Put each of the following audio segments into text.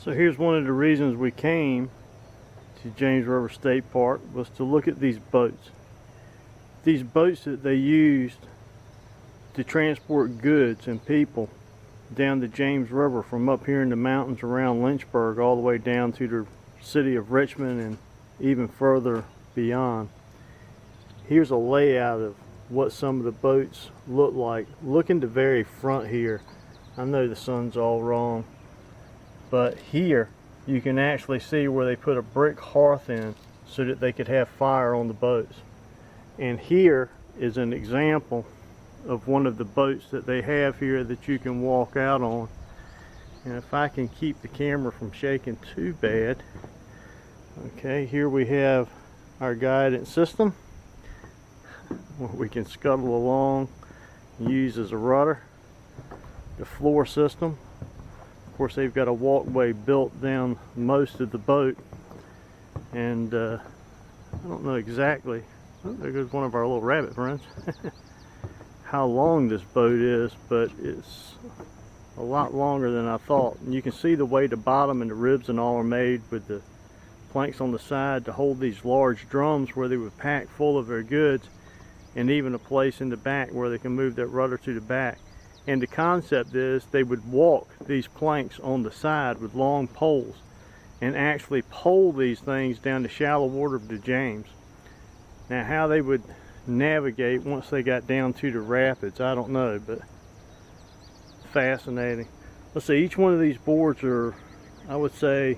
So here's one of the reasons we came to James River State Park, was to look at these boats. These boats that they used to transport goods and people down the James River from up here in the mountains around Lynchburg all the way down to the city of Richmond and even further beyond. Here's a layout of what some of the boats look like. Look in the very front here. I know the sun's all wrong, but here you can actually see where they put a brick hearth in so that they could have fire on the boats. And here is an example of one of the boats that they have here that you can walk out on. And if I can keep the camera from shaking too bad. Okay, here we have our guidance system, what we can scuttle along and use as a rudder. The floor system, of course they've got a walkway built down most of the boat, and I don't know exactly, oh, there goes one of our little rabbit friends, how long this boat is, but it's a lot longer than I thought. And you can see the way the bottom and the ribs and all are made with the planks on the side to hold these large drums where they would pack full of their goods, and even a place in the back where they can move that rudder to the back. And the concept is they would walk these planks on the side with long poles and actually pole these things down the shallow water of the James. Now how they would navigate once they got down to the rapids, I don't know, but fascinating. Let's see, each one of these boards are, I would say,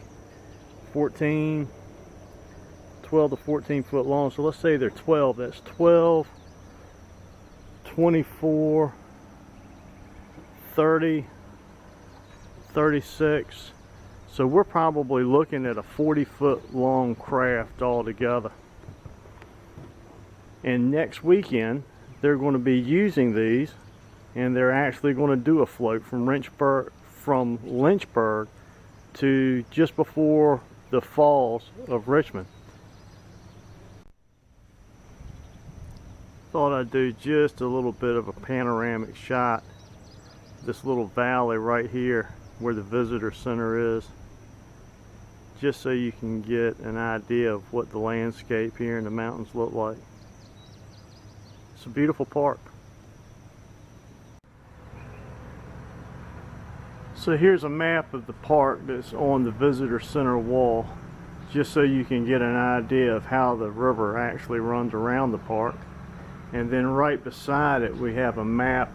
12 to 14 foot long. So let's say they're 12. That's 12, 24, 30, 36. So we're probably looking at a 40-foot long craft altogether. And next weekend they're going to be using these, and they're actually going to do a float from Lynchburg to just before the falls of Richmond. Thought I'd do just a little bit of a panoramic shot, this little valley right here where the visitor center is, just so you can get an idea of what the landscape here in the mountains look like. It's a beautiful park. So here's a map of the park that's on the visitor center wall, just so you can get an idea of how the river actually runs around the park. And then right beside it we have a map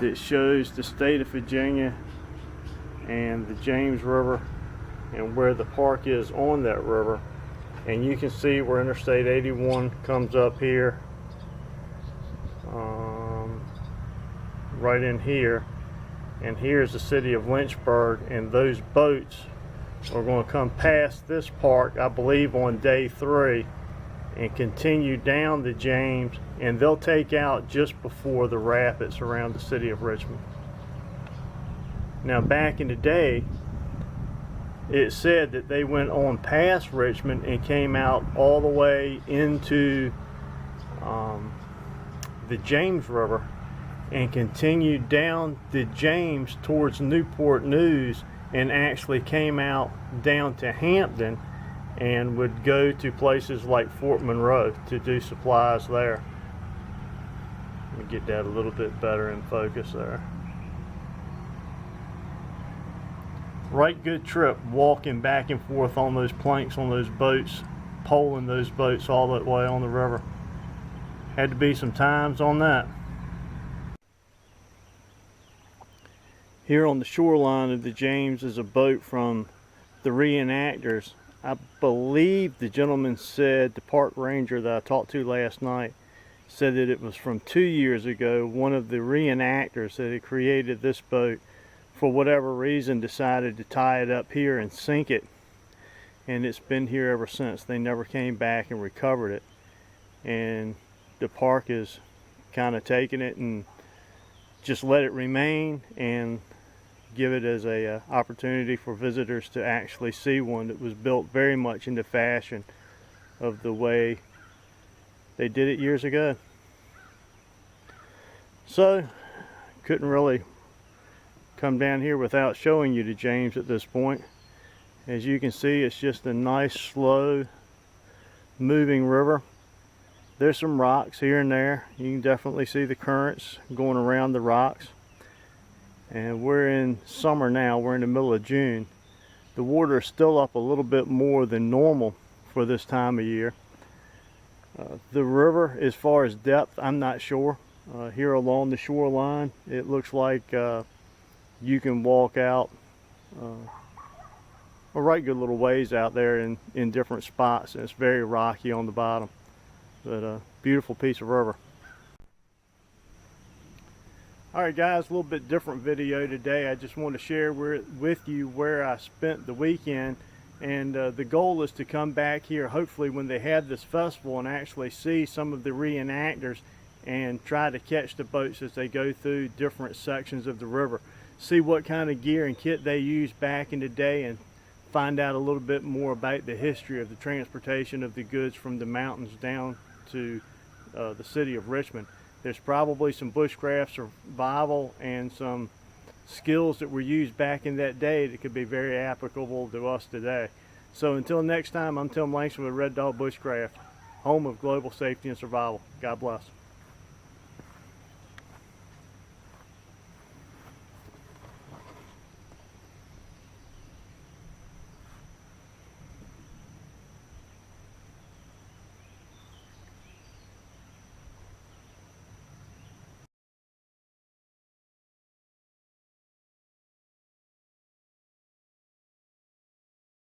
that shows the state of Virginia and the James River and where the park is on that river. And you can see where Interstate 81 comes up here, right in here. And here's the city of Lynchburg, and those boats are going to come past this park, I believe, on day 3 and continue down the James, and they'll take out just before the rapids around the city of Richmond. Now back in the day, it said that they went on past Richmond and came out all the way into the James River and continued down the James towards Newport News, and actually came out down to Hampton and would go to places like Fort Monroe to do supplies there. Let me get that a little bit better in focus there. Right good trip walking back and forth on those planks on those boats, poling those boats all that way on the river. Had to be some times on that. Here on the shoreline of the James is a boat from the reenactors. I believe the gentleman said, the park ranger that I talked to last night, said that it was from 2 years ago. One of the reenactors that had created this boat, for whatever reason, decided to tie it up here and sink it. And it's been here ever since. They never came back and recovered it. And the park has kind of taken it and just let it remain and give it as a opportunity for visitors to actually see one that was built very much in the fashion of the way they did it years ago. So couldn't really come down here without showing you the James at this point. As you can see, it's just a nice, slow moving river. There's some rocks here and there. You can definitely see the currents going around the rocks. And we're in summer now. We're in the middle of June. The water is still up a little bit more than normal for this time of year. The river, as far as depth, I'm not sure. Here along the shoreline, it looks like you can walk out a right good little ways out there in different spots, and it's very rocky on the bottom, but a beautiful piece of river. Alright guys, a little bit different video today. I just want to share with you where I spent the weekend, and the goal is to come back here hopefully when they have this festival and actually see some of the reenactors and try to catch the boats as they go through different sections of the river. See what kind of gear and kit they used back in the day, and find out a little bit more about the history of the transportation of the goods from the mountains down to the city of Richmond. There's probably some bushcraft survival and some skills that were used back in that day that could be very applicable to us today. So until next time, I'm Tim Langston with Red Dog Bushcraft, home of global safety and survival. God bless.